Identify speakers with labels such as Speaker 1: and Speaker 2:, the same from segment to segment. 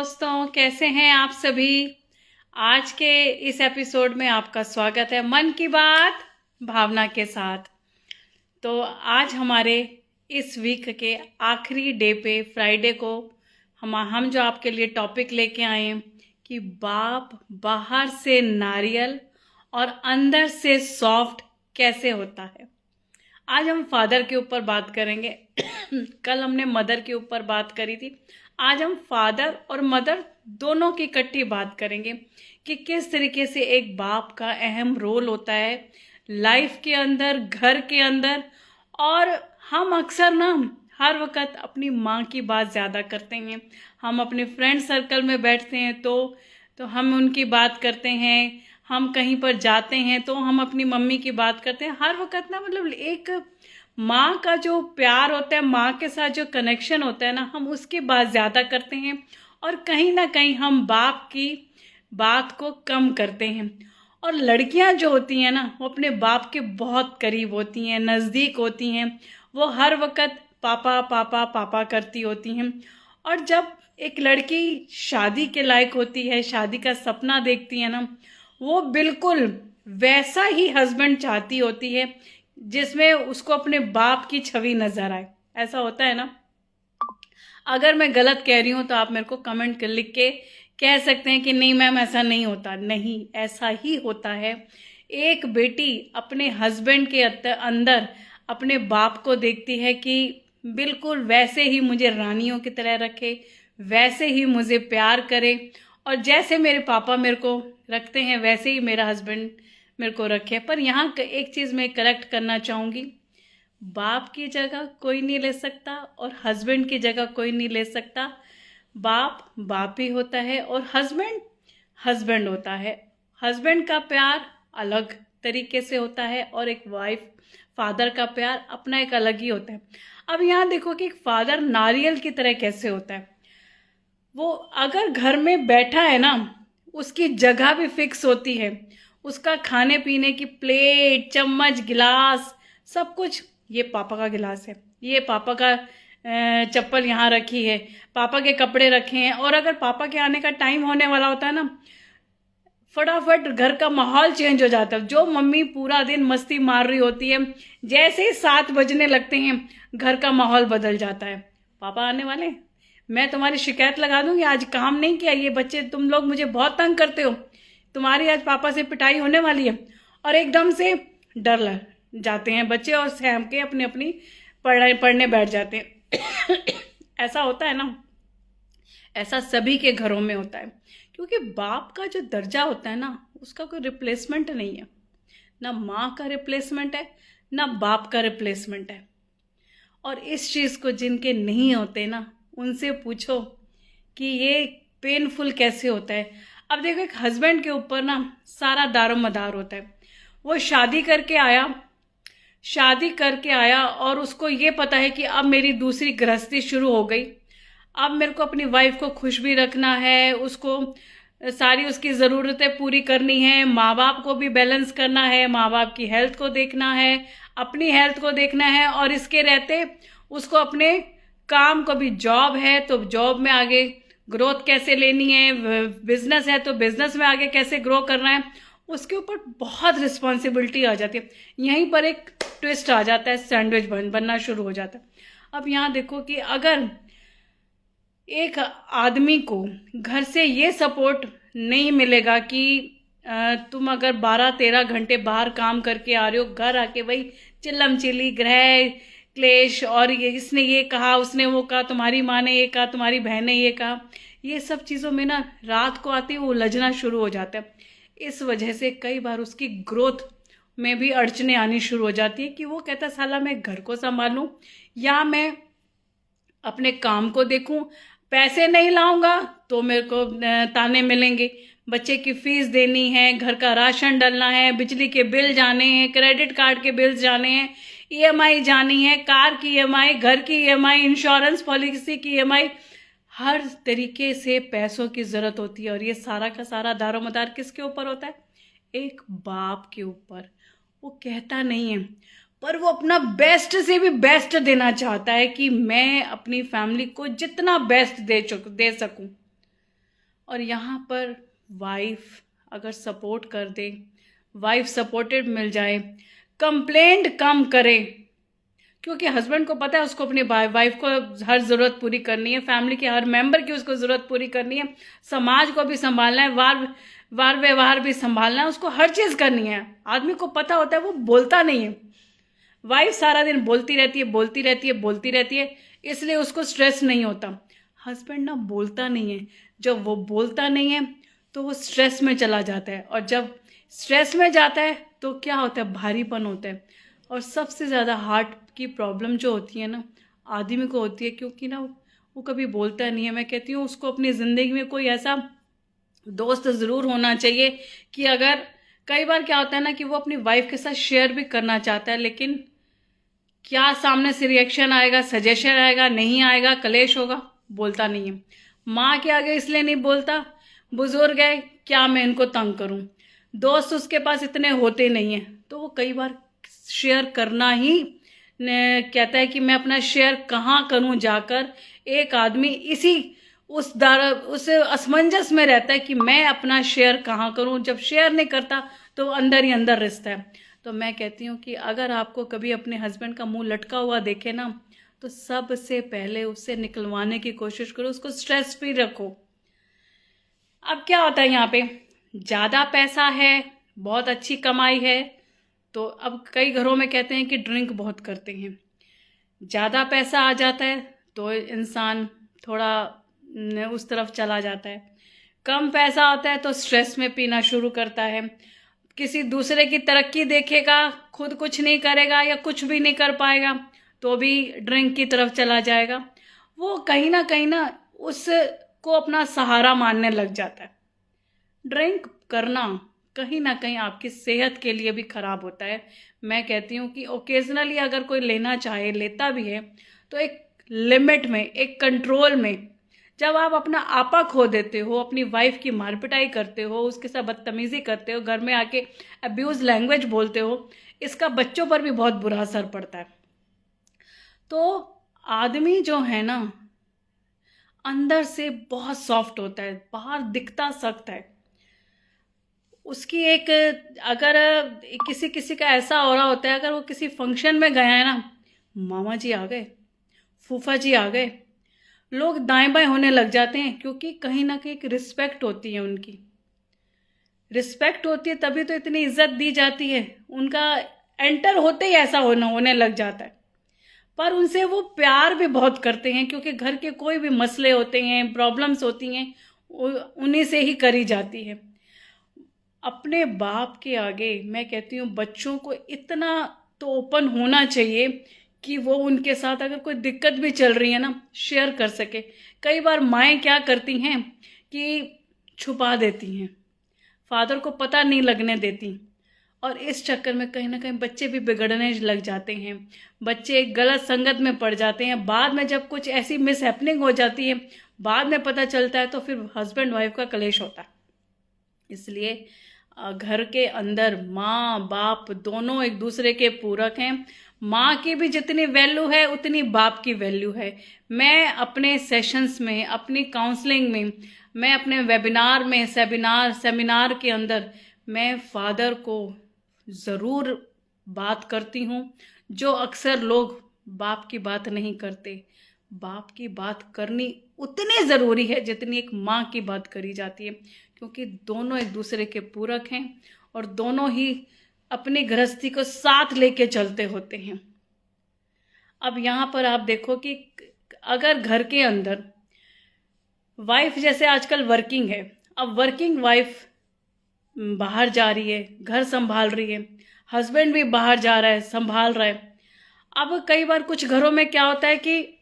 Speaker 1: दोस्तों, कैसे हैं आप सभी। आज के इस एपिसोड में आपका स्वागत है मन की बात भावना के साथ। तो आज हमारे इस वीक के आखिरी डे पे फ्राइडे को हम जो आपके लिए टॉपिक लेके आए हैं कि बाप बाहर से नारियल और अंदर से सॉफ्ट कैसे होता है। आज हम फादर के ऊपर बात करेंगे। कल हमने मदर के ऊपर बात करी थी। आज हम फादर और मदर दोनों की इकट्ठी बात करेंगे कि किस तरीके से एक बाप का अहम रोल होता है लाइफ के अंदर, घर के अंदर। और हम अक्सर ना हर वक्त अपनी माँ की बात ज़्यादा करते हैं। हम अपने फ्रेंड सर्कल में बैठते हैं तो हम उनकी बात करते हैं। हम कहीं पर जाते हैं तो हम अपनी मम्मी की बात करते हैं। हर वक्त ना मतलब एक माँ का जो प्यार होता है, माँ के साथ जो कनेक्शन होता है ना, हम उसकी बात ज़्यादा करते हैं और कहीं ना कहीं हम बाप की बात को कम करते हैं। और लड़कियां जो होती हैं ना, वो अपने बाप के बहुत करीब होती हैं, नज़दीक होती हैं। वो हर वक्त पापा पापा पापा करती होती हैं। और जब एक लड़की शादी के लायक होती है, शादी का सपना देखती है ना, वो बिल्कुल वैसा ही हस्बैंड चाहती होती है जिसमें उसको अपने बाप की छवि नजर आए। ऐसा होता है ना। अगर मैं गलत कह रही हूँ तो आप मेरे को कमेंट लिख के कह सकते हैं कि नहीं मैम ऐसा नहीं होता। नहीं, ऐसा ही होता है। एक बेटी अपने हस्बैंड के अंदर अपने बाप को देखती है कि बिल्कुल वैसे ही मुझे रानियों की तरह रखे, वैसे ही मुझे प्यार करे, और जैसे मेरे पापा मेरे को रखते हैं वैसे ही मेरा हस्बैंड मेरे को रखे। पर यहाँ एक चीज़ मैं करेक्ट करना चाहूँगी, बाप की जगह कोई नहीं ले सकता और हस्बैंड की जगह कोई नहीं ले सकता। बाप बाप ही होता है और हस्बैंड हस्बैंड होता है। हस्बैंड का प्यार अलग तरीके से होता है और एक वाइफ फादर का प्यार अपना एक अलग ही होता है। अब यहाँ देखो कि एक फादर नारियल की तरह कैसे होता है। वो अगर घर में बैठा है ना, उसकी जगह भी फिक्स होती है। उसका खाने पीने की प्लेट, चम्मच, गिलास, सब कुछ, ये पापा का गिलास है, ये पापा का चप्पल यहाँ रखी है, पापा के कपड़े रखे हैं। और अगर पापा के आने का टाइम होने वाला होता है ना, फटाफट घर का माहौल चेंज हो जाता है। जो मम्मी पूरा दिन मस्ती मार रही होती है, जैसे ही 7 बजने लगते हैं घर का माहौल बदल जाता है। पापा आने वाले, मैं तुम्हारी शिकायत लगा दूंगी, आज काम नहीं किया, ये बच्चे तुम लोग मुझे बहुत तंग करते हो, तुम्हारी आज पापा से पिटाई होने वाली है। और एकदम से डर लग जाते हैं बच्चे और सहम के अपनी अपनी पढ़ने बैठ जाते हैं। ऐसा होता है ना। ऐसा सभी के घरों में होता है, क्योंकि बाप का जो दर्जा होता है ना, उसका कोई रिप्लेसमेंट नहीं है। ना माँ का रिप्लेसमेंट है, ना बाप का रिप्लेसमेंट है। और इस चीज़ को जिनके नहीं होते ना, उनसे पूछो कि ये पेनफुल कैसे होता है। अब देखो, एक हस्बैंड के ऊपर ना सारा दारोमदार होता है। वो शादी करके आया और उसको ये पता है कि अब मेरी दूसरी गृहस्थी शुरू हो गई। अब मेरे को अपनी वाइफ को खुश भी रखना है, उसको सारी उसकी ज़रूरतें पूरी करनी है, माँ बाप को भी बैलेंस करना है, माँ बाप की हेल्थ को देखना है, अपनी हेल्थ को देखना है। और इसके रहते उसको अपने काम को भी, जॉब है तो जॉब में आगे ग्रोथ कैसे लेनी है, बिजनेस है तो बिजनेस में आगे कैसे ग्रो करना है, उसके ऊपर बहुत रिस्पॉन्सिबिलिटी आ जाती है। यहीं पर एक ट्विस्ट आ जाता है, सैंडविच बनना शुरू हो जाता है। अब यहाँ देखो कि अगर एक आदमी को घर से ये सपोर्ट नहीं मिलेगा कि तुम अगर 12-13 घंटे बाहर काम करके आ रहे हो, घर आके वही चिल्लम चिल्ली, गृह क्लेश, और ये इसने ये कहा, उसने वो कहा, तुम्हारी माँ ने ये कहा, तुम्हारी बहन ने ये कहा, ये सब चीज़ों में ना रात को आती वो उलझना शुरू हो जाता है। इस वजह से कई बार उसकी ग्रोथ में भी अड़चने आनी शुरू हो जाती है कि वो कहता साला मैं घर को संभालूं या मैं अपने काम को देखूं, पैसे नहीं लाऊंगा तो मेरे को ताने मिलेंगे, बच्चे की फीस देनी है, घर का राशन डलना है, बिजली के बिल जाने हैं, क्रेडिट कार्ड के बिल्स जाने हैं, ईएमआई जानी है, कार की ईएमआई, घर की ईएमआई, इंश्योरेंस पॉलिसी की ईएमआई, हर तरीके से पैसों की ज़रूरत होती है। और ये सारा का सारा दारोमदार किसके ऊपर होता है? एक बाप के ऊपर। वो कहता नहीं है, पर वो अपना बेस्ट से भी बेस्ट देना चाहता है कि मैं अपनी फैमिली को जितना बेस्ट दे सकूं। और यहाँ पर वाइफ अगर सपोर्ट कर दे, वाइफ सपोर्टेड मिल जाए, कंप्लेंट कम करे, क्योंकि हस्बैंड को पता है उसको अपनी वाइफ को हर ज़रूरत पूरी करनी है, फैमिली के हर मेंबर की उसको ज़रूरत पूरी करनी है, समाज को भी संभालना है, वार व्यवहार भी संभालना है, उसको हर चीज़ करनी है। आदमी को पता होता है, वो बोलता नहीं है। वाइफ सारा दिन बोलती रहती है, बोलती रहती है, बोलती रहती है, इसलिए उसको स्ट्रेस नहीं होता। हस्बैंड ना बोलता नहीं है, जब वो बोलता नहीं है तो वो स्ट्रेस में चला जाता है, और जब स्ट्रेस में जाता है तो क्या होता है, भारीपन होता है। और सबसे ज़्यादा हार्ट की प्रॉब्लम जो होती है ना आदमी को होती है, क्योंकि ना वो कभी बोलता नहीं है। मैं कहती हूँ उसको अपनी ज़िंदगी में कोई ऐसा दोस्त ज़रूर होना चाहिए कि अगर कई बार क्या होता है ना कि वो अपनी वाइफ के साथ शेयर भी करना चाहता है, लेकिन क्या सामने से रिएक्शन आएगा, सजेशन आएगा, नहीं आएगा, कलेश होगा, बोलता नहीं है। माँ के आगे इसलिए नहीं बोलता, बुजुर्ग है, क्या मैं इनको तंग करूं, दोस्त उसके पास इतने होते नहीं हैं, तो वो कई बार शेयर करना ही कहता है कि मैं अपना शेयर कहाँ करूं जाकर। एक आदमी उस असमंजस में रहता है कि मैं अपना शेयर कहाँ करूं, जब शेयर नहीं करता तो अंदर ही अंदर रिश्ता है। तो मैं कहती हूँ कि अगर आपको कभी अपने हस्बैंड का मुंह लटका हुआ देखे ना, तो सबसे पहले उससे निकलवाने की कोशिश करो, उसको स्ट्रेस फ्री रखो। अब क्या होता है, यहाँ पे ज़्यादा पैसा है, बहुत अच्छी कमाई है, तो अब कई घरों में कहते हैं कि ड्रिंक बहुत करते हैं। ज़्यादा पैसा आ जाता है तो इंसान थोड़ा उस तरफ चला जाता है, कम पैसा होता है तो स्ट्रेस में पीना शुरू करता है, किसी दूसरे की तरक्की देखेगा, खुद कुछ नहीं करेगा या कुछ भी नहीं कर पाएगा तो भी ड्रिंक की तरफ चला जाएगा। वो कहीं ना उसको अपना सहारा मानने लग जाता है। ड्रिंक करना कहीं ना कहीं आपकी सेहत के लिए भी खराब होता है। मैं कहती हूँ कि ओकेजनली अगर कोई लेना चाहे, लेता भी है, तो एक लिमिट में, एक कंट्रोल में। जब आप अपना आपा खो देते हो, अपनी वाइफ की मारपिटाई करते हो, उसके साथ बदतमीजी करते हो, घर में आके अब्यूज लैंग्वेज बोलते हो, इसका बच्चों पर भी बहुत बुरा असर पड़ता है। तो आदमी जो है ना अंदर से बहुत सॉफ्ट होता है, बाहर दिखता सख्त है। उसकी एक अगर किसी किसी का ऐसा हो रहा होता है, अगर वो किसी फंक्शन में गया है ना, मामा जी आ गए, फूफा जी आ गए, लोग दाएं बाएं होने लग जाते हैं, क्योंकि कहीं ना कहीं एक रिस्पेक्ट होती है, उनकी रिस्पेक्ट होती है, तभी तो इतनी इज्जत दी जाती है। उनका एंटर होते ही ऐसा होने लग जाता है। पर उनसे वो प्यार भी बहुत करते हैं, क्योंकि घर के कोई भी मसले होते हैं, प्रॉब्लम्स होती हैं, उन्हीं से ही करी जाती है। अपने बाप के आगे मैं कहती हूँ बच्चों को इतना तो ओपन होना चाहिए कि वो उनके साथ अगर कोई दिक्कत भी चल रही है ना, शेयर कर सके। कई बार माएँ क्या करती हैं कि छुपा देती हैं, फादर को पता नहीं लगने देती, और इस चक्कर में कहीं ना कहीं बच्चे भी बिगड़ने लग जाते हैं, बच्चे एक गलत संगत में पड़ जाते हैं। बाद में जब कुछ ऐसी मिस हैपनिंग हो जाती है, बाद में पता चलता है, तो फिर हस्बैंड वाइफ का कलेश होता है। इसलिए घर के अंदर माँ बाप दोनों एक दूसरे के पूरक हैं। माँ की भी जितनी वैल्यू है उतनी बाप की वैल्यू है। मैं अपने सेशंस में, अपनी काउंसलिंग में, मैं अपने वेबिनार में, सेमिनार के अंदर मैं फादर को ज़रूर बात करती हूँ, जो अक्सर लोग बाप की बात नहीं करते। बाप की बात करनी उतनी ज़रूरी है जितनी एक माँ की बात करी जाती है, क्योंकि दोनों एक दूसरे के पूरक हैं और दोनों ही अपनी गृहस्थी को साथ लेके चलते होते हैं। अब यहाँ पर आप देखो कि अगर घर के अंदर वाइफ जैसे आजकल वर्किंग है, अब वर्किंग वाइफ बाहर जा रही है, घर संभाल रही है, हस्बैंड भी बाहर जा रहा है, संभाल रहा है। अब कई बार कुछ घरों में क्या होता है कि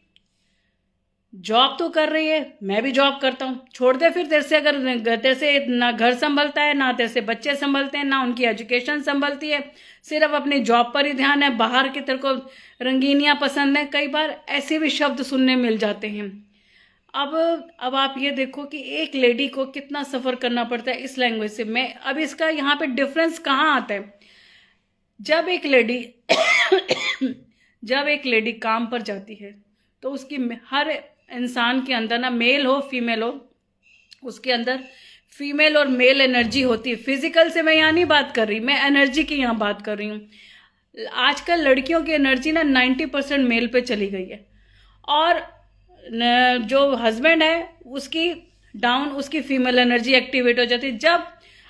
Speaker 1: जॉब तो कर रही है, मैं भी जॉब करता हूँ, छोड़ दे फिर तेरे से, अगर तेरे से ना घर संभलता है, ना तेरे से बच्चे संभलते हैं, ना उनकी एजुकेशन संभलती है, सिर्फ अपनी जॉब पर ही ध्यान है, बाहर की तेरे को रंगीनियाँ पसंद है। कई बार ऐसे भी शब्द सुनने मिल जाते हैं। अब आप ये देखो कि एक लेडी को कितना सफ़र करना पड़ता है इस लैंग्वेज से। मैं अब इसका यहाँ पे डिफरेंस कहाँ आता है, जब एक लेडी काम पर जाती है तो उसकी हर इंसान के अंदर ना, मेल हो फीमेल हो, उसके अंदर फीमेल और मेल एनर्जी होती है। फिजिकल से मैं यहाँ नहीं बात कर रही, मैं एनर्जी की यहाँ बात कर रही हूँ। आजकल लड़कियों की एनर्जी ना 90% मेल पे चली गई है, और जो हस्बैंड है उसकी डाउन, उसकी फीमेल एनर्जी एक्टिवेट हो जाती है। जब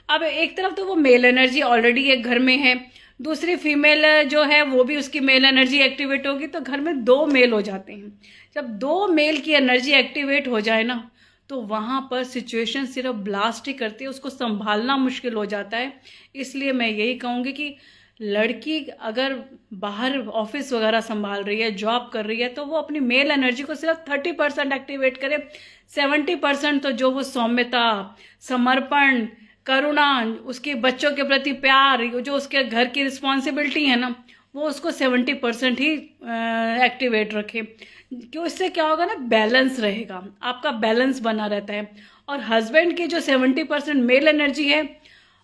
Speaker 1: अब एक तरफ तो वो मेल एनर्जी ऑलरेडी एक घर में है, दूसरी फीमेल जो है वो भी उसकी मेल एनर्जी एक्टिवेट होगी, तो घर में 2 मेल हो जाते हैं। जब 2 मेल की एनर्जी एक्टिवेट हो जाए ना, तो वहाँ पर सिचुएशन सिर्फ ब्लास्ट ही करती है, उसको संभालना मुश्किल हो जाता है। इसलिए मैं यही कहूँगी कि लड़की अगर बाहर ऑफिस वगैरह संभाल रही है, जॉब कर रही है, तो वो अपनी मेल एनर्जी को सिर्फ 30% एक्टिवेट करे। 70% तो जो वो सौम्यता, समर्पण, करुणा, उसके बच्चों के प्रति प्यार, जो उसके घर की रिस्पॉन्सिबिलिटी है ना, वो उसको 70% ही एक्टिवेट रखे। क्यों? इससे क्या होगा ना, बैलेंस रहेगा, आपका बैलेंस बना रहता है। और हस्बैंड की जो 70% मेल एनर्जी है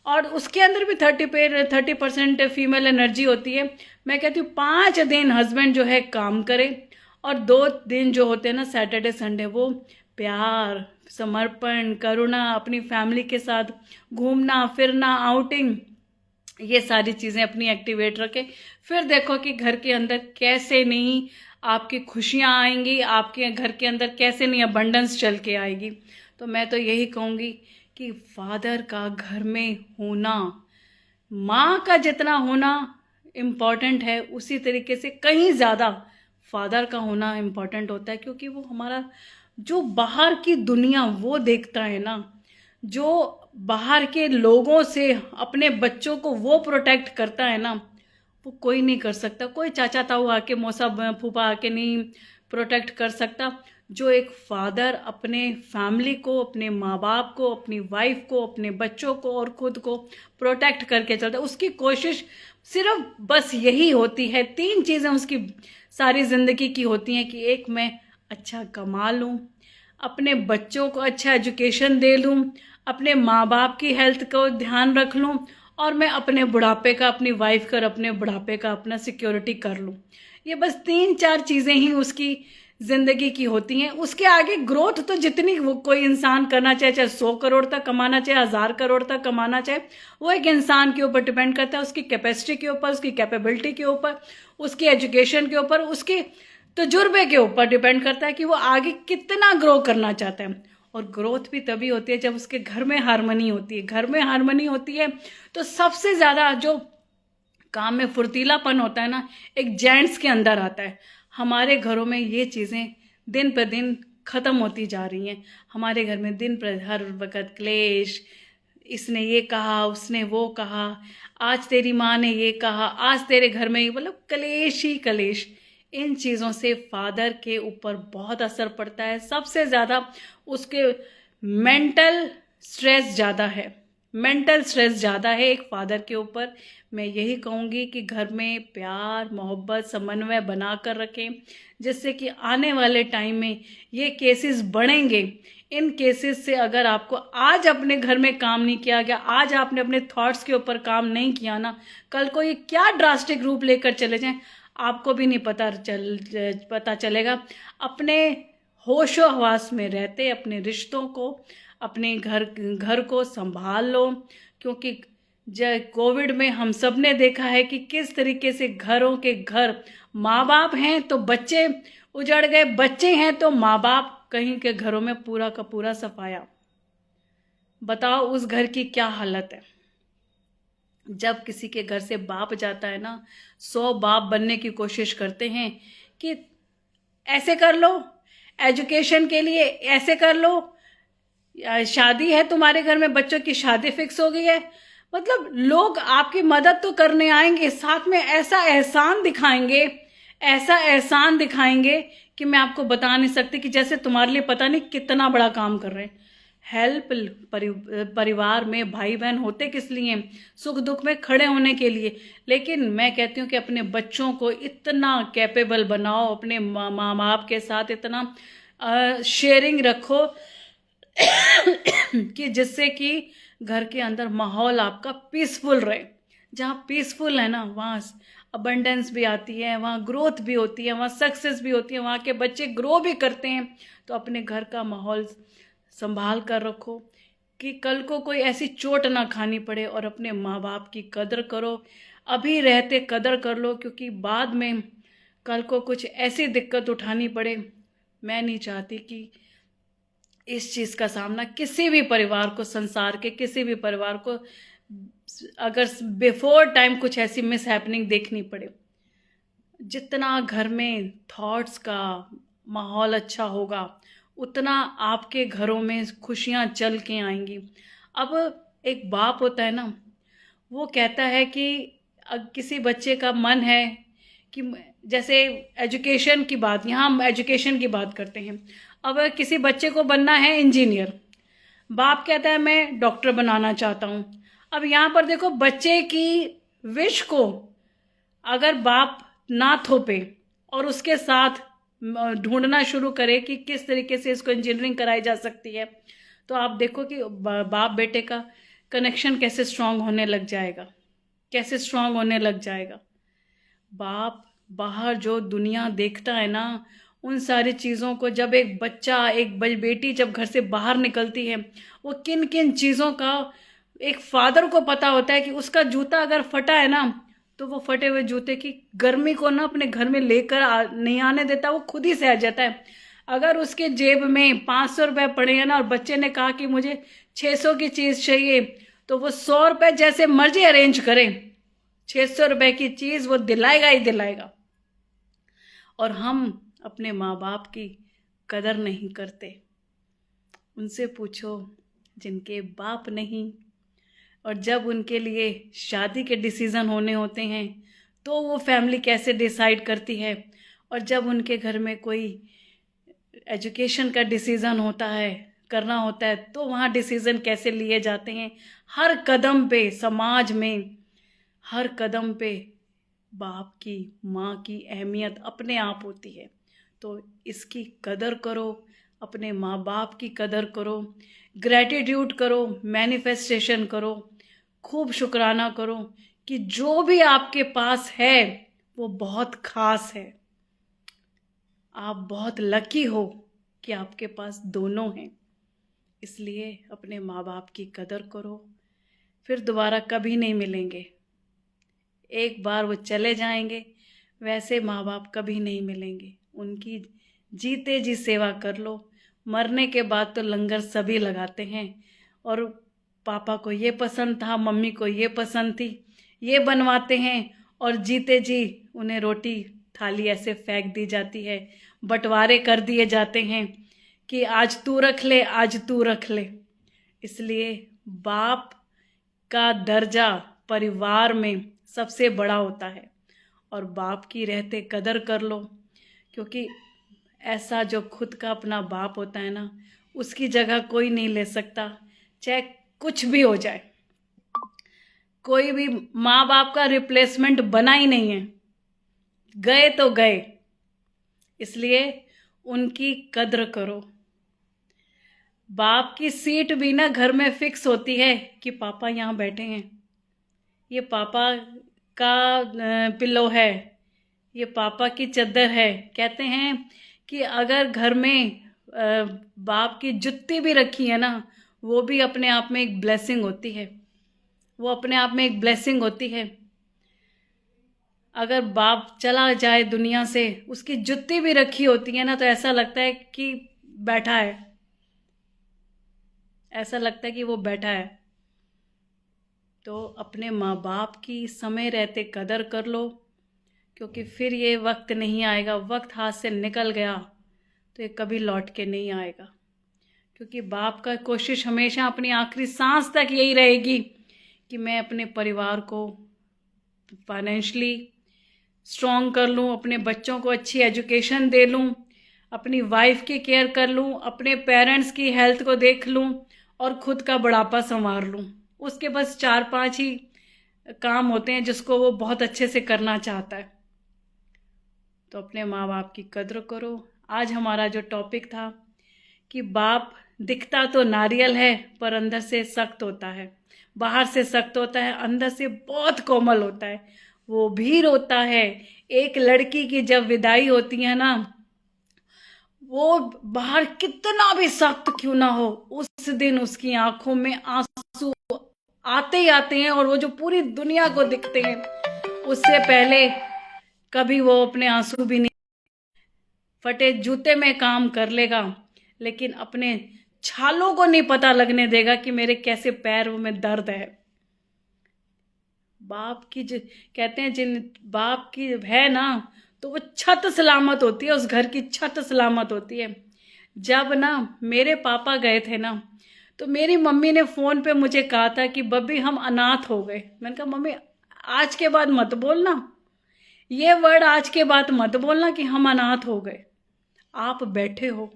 Speaker 1: और उसके अंदर भी 30% फीमेल एनर्जी होती है, मैं कहती हूँ 5 दिन हस्बैंड जो है काम करे, और 2 दिन जो होते हैं ना, सैटरडे संडे, वो प्यार, समर्पण, करुणा, अपनी फैमिली के साथ घूमना फिरना, आउटिंग, ये सारी चीज़ें अपनी एक्टिवेट रखें। फिर देखो कि घर के अंदर कैसे नहीं आपकी खुशियाँ आएंगी, आपके घर के अंदर कैसे नहीं अबंडेंस चल के आएगी। तो मैं तो यही कहूँगी कि फादर का घर में होना, माँ का जितना होना इम्पॉर्टेंट है, उसी तरीके से कहीं ज़्यादा फादर का होना इम्पॉर्टेंट होता है। क्योंकि वो हमारा जो बाहर की दुनिया वो देखता है ना, जो बाहर के लोगों से अपने बच्चों को वो प्रोटेक्ट करता है ना, वो कोई नहीं कर सकता। कोई चाचा ताऊ आके, मौसा फूफा आके नहीं प्रोटेक्ट कर सकता। जो एक फादर अपने फैमिली को, अपने माँ बाप को, अपनी वाइफ को, अपने बच्चों को और खुद को प्रोटेक्ट करके चलता है, उसकी कोशिश सिर्फ बस यही होती है। 3 चीज़ें उसकी सारी ज़िंदगी की होती हैं कि एक, मैं अच्छा कमा लूँ, अपने बच्चों को अच्छा एजुकेशन दे लूँ, अपने माँ बाप की हेल्थ को ध्यान रख लूँ, और मैं अपने बुढ़ापे का, अपनी वाइफ का, अपने बुढ़ापे का अपना सिक्योरिटी कर लूँ। ये बस 3-4 चीज़ें ही उसकी ज़िंदगी की होती हैं। उसके आगे ग्रोथ तो जितनी वो कोई इंसान करना चाहे, चाहे 100 करोड़ तक कमाना चाहे, 1000 करोड़ तक कमाना चाहे, वो एक इंसान के ऊपर डिपेंड करता है, उसकी कैपेसिटी के ऊपर, उसकी कैपेबिलिटी के ऊपर, उसकी एजुकेशन के ऊपर, उसके तजुर्बे के ऊपर डिपेंड करता है कि वो आगे कितना ग्रो करना चाहता है। और ग्रोथ भी तभी होती है जब उसके घर में हार्मनी होती है। घर में हार्मनी होती है तो सबसे ज़्यादा जो काम में फुर्तीलापन होता है ना, एक जेंट्स के अंदर आता है। हमारे घरों में ये चीज़ें दिन पर दिन ख़त्म होती जा रही हैं। हमारे घर में दिन पर हर वक्त क्लेश, इसने ये कहा, उसने वो कहा, आज तेरी माँ ने ये कहा, आज तेरे घर में, मतलब कलेश ही कलेश। इन चीज़ों से फादर के ऊपर बहुत असर पड़ता है। सबसे ज़्यादा उसके मेंटल स्ट्रेस ज़्यादा है, मेंटल स्ट्रेस ज़्यादा है एक फादर के ऊपर। मैं यही कहूँगी कि घर में प्यार, मोहब्बत, समन्वय बना कर रखें, जिससे कि आने वाले टाइम में ये केसेस बढ़ेंगे। इन केसेस से अगर आपको आज अपने घर में काम नहीं किया गया, आज आपने अपने थॉट्स के ऊपर काम नहीं किया ना, कल को ये क्या ड्रास्टिक रूप लेकर चले जाएं आपको भी नहीं पता चलेगा। अपने होशो हवास में रहते अपने रिश्तों को, अपने घर को संभाल लो। क्योंकि कोविड में हम सब ने देखा है कि किस तरीके से घरों के घर, माँ बाप हैं तो बच्चे उजड़ गए, बच्चे हैं तो माँ बाप, कहीं के घरों में पूरा का पूरा सफाया। बताओ उस घर की क्या हालत है। जब किसी के घर से बाप जाता है ना, 100 बाप बनने की कोशिश करते हैं कि ऐसे कर लो, एजुकेशन के लिए ऐसे कर लो, शादी है तुम्हारे घर में, बच्चों की शादी फिक्स हो गई है। मतलब लोग आपकी मदद तो करने आएंगे, साथ में ऐसा एहसान दिखाएंगे, ऐसा एहसान दिखाएंगे कि मैं आपको बता नहीं सकती, कि जैसे तुम्हारे लिए पता नहीं कितना बड़ा काम कर रहे हैं। हेल्प परिवार में भाई बहन होते किस लिए? सुख दुख में खड़े होने के लिए। लेकिन मैं कहती हूँ कि अपने बच्चों को इतना कैपेबल बनाओ, अपने माँ बाप के साथ इतना शेयरिंग रखो कि जिससे कि घर के अंदर माहौल आपका पीसफुल रहे। जहाँ पीसफुल है ना, वहाँ अबंडेंस भी आती है, वहाँ ग्रोथ भी होती है, वहाँ सक्सेस भी होती है, वहाँ के बच्चे ग्रो भी करते हैं। तो अपने घर का माहौल संभाल कर रखो कि कल को कोई ऐसी चोट ना खानी पड़े। और अपने माँ बाप की कदर करो, अभी रहते कदर कर लो, क्योंकि बाद में कल को कुछ ऐसी दिक्कत उठानी पड़े। मैं नहीं चाहती कि इस चीज़ का सामना किसी भी परिवार को, संसार के किसी भी परिवार को, अगर बिफोर टाइम कुछ ऐसी मिस हैपनिंग देखनी पड़े। जितना घर में थॉट्स का माहौल अच्छा होगा, उतना आपके घरों में खुशियाँ चल के आएंगी। अब एक बाप होता है ना, वो कहता है कि किसी बच्चे का मन है कि, जैसे एजुकेशन की बात, यहाँ हम एजुकेशन की बात करते हैं। अब किसी बच्चे को बनना है इंजीनियर, बाप कहता है मैं डॉक्टर बनाना चाहता हूँ। अब यहाँ पर देखो, बच्चे की विश को अगर बाप ना थोपे और उसके साथ ढूंढना शुरू करे कि किस तरीके से इसको इंजीनियरिंग कराई जा सकती है, तो आप देखो कि बाप बेटे का कनेक्शन कैसे स्ट्रांग होने लग जाएगा, कैसे स्ट्रांग होने लग जाएगा। बाप बाहर जो दुनिया देखता है ना, उन सारी चीज़ों को, जब एक बच्चा, एक बेटी जब घर से बाहर निकलती है, वो किन किन चीज़ों का एक फादर को पता होता है कि उसका जूता अगर फटा है ना, तो वो फटे हुए जूते की गर्मी को ना अपने घर में लेकर नहीं आने देता, वो खुद ही सह जाता है। अगर उसके जेब में 500 रुपये पड़े हैं ना, और बच्चे ने कहा कि मुझे 600 की चीज़ चाहिए, तो वो 100 रुपये जैसे मर्जी अरेंज करे, 600 रुपये की चीज़ वो दिलाएगा ही दिलाएगा। और हम अपने माँ बाप की कदर नहीं करते। उनसे पूछो जिनके बाप नहीं, और जब उनके लिए शादी के डिसीज़न होने होते हैं तो वो फैमिली कैसे डिसाइड करती है, और जब उनके घर में कोई एजुकेशन का डिसीज़न होता है, करना होता है, तो वहाँ डिसीज़न कैसे लिए जाते हैं। हर कदम पे समाज में, हर कदम पे बाप की, माँ की अहमियत अपने आप होती है। तो इसकी कदर करो, अपने माँ बाप की कदर करो, ग्रैटिट्यूड करो, मैनिफेस्टेशन करो, खूब शुक्राना करो कि जो भी आपके पास है वो बहुत खास है। आप बहुत लकी हो कि आपके पास दोनों हैं। इसलिए अपने माँ बाप की कदर करो, फिर दोबारा कभी नहीं मिलेंगे। एक बार वो चले जाएंगे, वैसे माँ बाप कभी नहीं मिलेंगे। उनकी जीते जी सेवा कर लो। मरने के बाद तो लंगर सभी लगाते हैं, और पापा को ये पसंद था, मम्मी को ये पसंद थी, ये बनवाते हैं, और जीते जी उन्हें रोटी थाली ऐसे फेंक दी जाती है, बंटवारे कर दिए जाते हैं कि आज तू रख ले, आज तू रख ले। इसलिए बाप का दर्जा परिवार में सबसे बड़ा होता है, और बाप की रहते कदर कर लो, क्योंकि ऐसा जो खुद का अपना बाप होता है ना, उसकी जगह कोई नहीं ले सकता, चाहे कुछ भी हो जाए। कोई भी माँ बाप का रिप्लेसमेंट बना ही नहीं है, गए तो गए। इसलिए उनकी कद्र करो। बाप की सीट भी ना घर में फिक्स होती है कि पापा यहाँ बैठे हैं, ये पापा का पिल्लो है, ये पापा की चद्दर है। कहते हैं कि अगर घर में बाप की जुत्ती भी रखी है ना, वो भी अपने आप में एक ब्लेसिंग होती है, वो अपने आप में एक ब्लेसिंग होती है। अगर बाप चला जाए दुनिया से, उसकी जुत्ती भी रखी होती है ना, तो ऐसा लगता है कि बैठा है, ऐसा लगता है कि वो बैठा है। तो अपने माँ बाप की समय रहते कदर कर लो, क्योंकि फिर ये वक्त नहीं आएगा, वक्त हाथ से निकल गया तो ये कभी लौट के नहीं आएगा। क्योंकि बाप का कोशिश हमेशा अपनी आखिरी सांस तक यही रहेगी कि मैं अपने परिवार को फाइनेंशियली स्ट्रॉन्ग कर लूँ, अपने बच्चों को अच्छी एजुकेशन दे लूँ, अपनी वाइफ की केयर कर लूँ, अपने पेरेंट्स की हेल्थ को देख लूँ, और खुद का बुढ़ापा संवार लूँ। उसके बस 4-5 ही काम होते हैं जिसको वो बहुत अच्छे से करना चाहता है। तो अपने माँ बाप की कद्र करो। आज हमारा जो टॉपिक था कि बाप दिखता तो नारियल है पर अंदर से सख्त होता है, बाहर से सख्त होता है, अंदर से बहुत कोमल होता है, वो भी रोता है। एक लड़की की जब विदाई होती है ना, वो बाहर कितना भी सख्त क्यों ना हो, उस दिन उसकी आंखों में आंसू आते ही आते हैं, और वो जो पूरी दुनिया को दिखते हैं, उससे पहले कभी वो अपने आंसू भी नहीं, फटे जूते में काम कर लेगा, लेकिन अपने छालों को नहीं पता लगने देगा कि मेरे कैसे पैरों में दर्द है। बाप की कहते हैं जिन बाप की है ना, तो वो छत सलामत होती है, उस घर की छत सलामत होती है। जब ना मेरे पापा गए थे ना, तो मेरी मम्मी ने फ़ोन पे मुझे कहा था कि बब्बी हम अनाथ हो गए। मैंने कहा मम्मी आज के बाद मत बोलना, ये वर्ड आज के बाद मत बोलना कि हम अनाथ हो गए। आप बैठे हो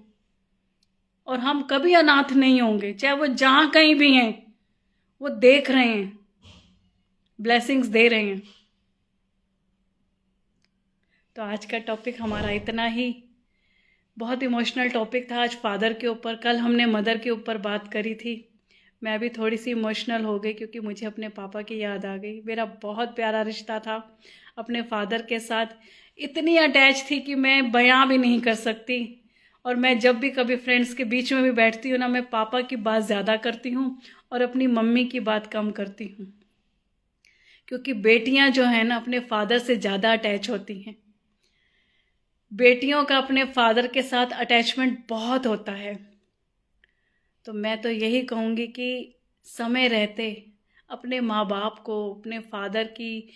Speaker 1: और हम कभी अनाथ नहीं होंगे, चाहे वो जहाँ कहीं भी हैं, वो देख रहे हैं, ब्लेसिंग्स दे रहे हैं। तो आज का टॉपिक हमारा इतना ही, बहुत इमोशनल टॉपिक था आज फादर के ऊपर। कल हमने मदर के ऊपर बात करी थी, मैं भी थोड़ी सी इमोशनल हो गई क्योंकि मुझे अपने पापा की याद आ गई। मेरा बहुत प्यारा रिश्ता था अपने फादर के साथ, इतनी अटैच थी कि मैं बयां भी नहीं कर सकती। और मैं जब भी कभी फ्रेंड्स के बीच में भी बैठती हूँ ना, मैं पापा की बात ज़्यादा करती हूँ और अपनी मम्मी की बात कम करती हूँ, क्योंकि बेटियां जो हैं ना अपने फादर से ज़्यादा अटैच होती हैं। बेटियों का अपने फादर के साथ अटैचमेंट बहुत होता है। तो मैं तो यही कहूँगी कि समय रहते अपने माँ बाप को, अपने फादर की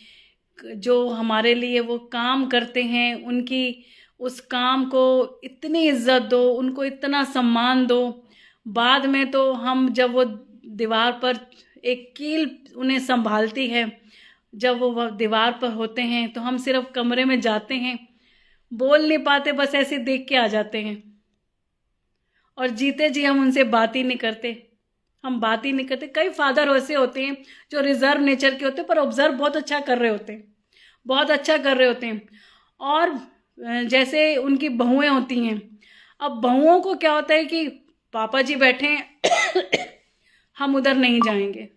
Speaker 1: जो हमारे लिए वो काम करते हैं, उनकी उस काम को इतनी इज्जत दो, उनको इतना सम्मान दो। बाद में तो हम जब वो दीवार पर एक कील उन्हें संभालती है, जब वो दीवार पर होते हैं, तो हम सिर्फ कमरे में जाते हैं, बोल नहीं पाते, बस ऐसे देख के आ जाते हैं। और जीते जी हम उनसे बात ही नहीं करते, हम बात ही नहीं करते। कई फादर ऐसे होते हैं जो रिजर्व नेचर के होते हैं, पर ऑब्जर्व बहुत अच्छा कर रहे होते हैं, बहुत अच्छा कर रहे होते हैं। और जैसे उनकी बहुएं होती हैं, अब बहुओं को क्या होता है कि पापा जी बैठे हैं हम उधर नहीं जाएंगे,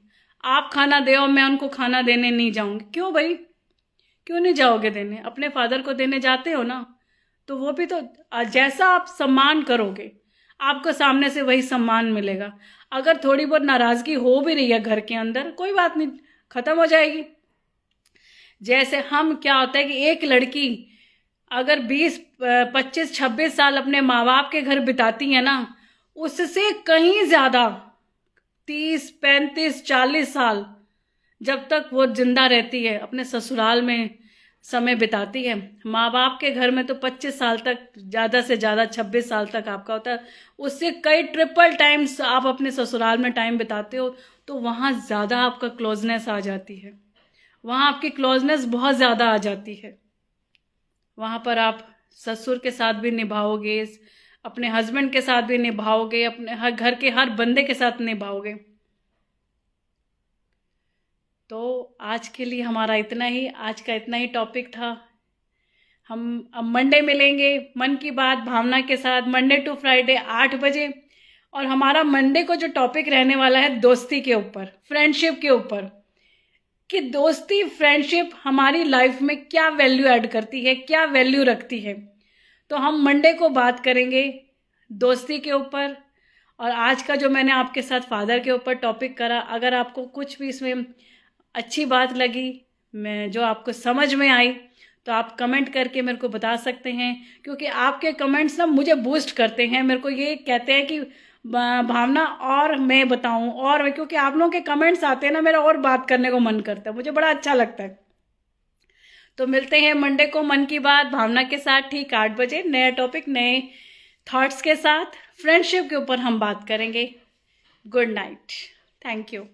Speaker 1: आप खाना दे, मैं उनको खाना देने नहीं जाऊंगी। क्यों भाई, क्यों नहीं जाओगे देने? अपने फादर को देने जाते हो ना, तो वो भी तो जैसा आप सम्मान करोगे आपको सामने से वही सम्मान मिलेगा। अगर थोड़ी बहुत नाराजगी हो भी रही है घर के अंदर, कोई बात नहीं, खत्म हो जाएगी। जैसे हम क्या होता है कि एक लड़की अगर 20, 25, 26 साल अपने माँ बाप के घर बिताती है ना, उससे कहीं ज़्यादा 30, 35, 40 साल जब तक वो जिंदा रहती है अपने ससुराल में समय बिताती है। माँ बाप के घर में तो 25 साल तक, ज़्यादा से ज़्यादा 26 साल तक आपका होता है, उससे कई ट्रिपल टाइम्स आप अपने ससुराल में टाइम बिताते हो। तो वहाँ ज़्यादा आपका क्लोजनेस आ जाती है, वहाँ आपकी क्लोजनेस बहुत ज़्यादा आ जाती है। वहाँ पर आप ससुर के साथ भी निभाओगे, अपने हस्बैंड के साथ भी निभाओगे, अपने हर घर के हर बंदे के साथ निभाओगे। तो आज के लिए हमारा इतना ही, आज का इतना ही टॉपिक था। हम अब मंडे मिलेंगे मन की बात भावना के साथ, मंडे टू फ्राइडे 8 बजे। और हमारा मंडे को जो टॉपिक रहने वाला है दोस्ती के ऊपर, फ्रेंडशिप के ऊपर, कि दोस्ती फ्रेंडशिप हमारी लाइफ में क्या वैल्यू ऐड करती है, क्या वैल्यू रखती है। तो हम मंडे को बात करेंगे दोस्ती के ऊपर। और आज का जो मैंने आपके साथ फादर के ऊपर टॉपिक करा, अगर आपको कुछ भी इसमें अच्छी बात लगी, मैं जो आपको समझ में आई, तो आप कमेंट करके मेरे को बता सकते हैं, क्योंकि आपके कमेंट्स ना मुझे बूस्ट करते हैं, मेरे को ये कहते हैं कि भावना और मैं बताऊं, और क्योंकि आप लोगों के कमेंट्स आते हैं ना, मेरा और बात करने को मन करता है, मुझे बड़ा अच्छा लगता है। तो मिलते हैं मंडे को मन की बात भावना के साथ ठीक 8 बजे, नया टॉपिक, नए थॉट्स के साथ। फ्रेंडशिप के ऊपर हम बात करेंगे। Good night, thank you.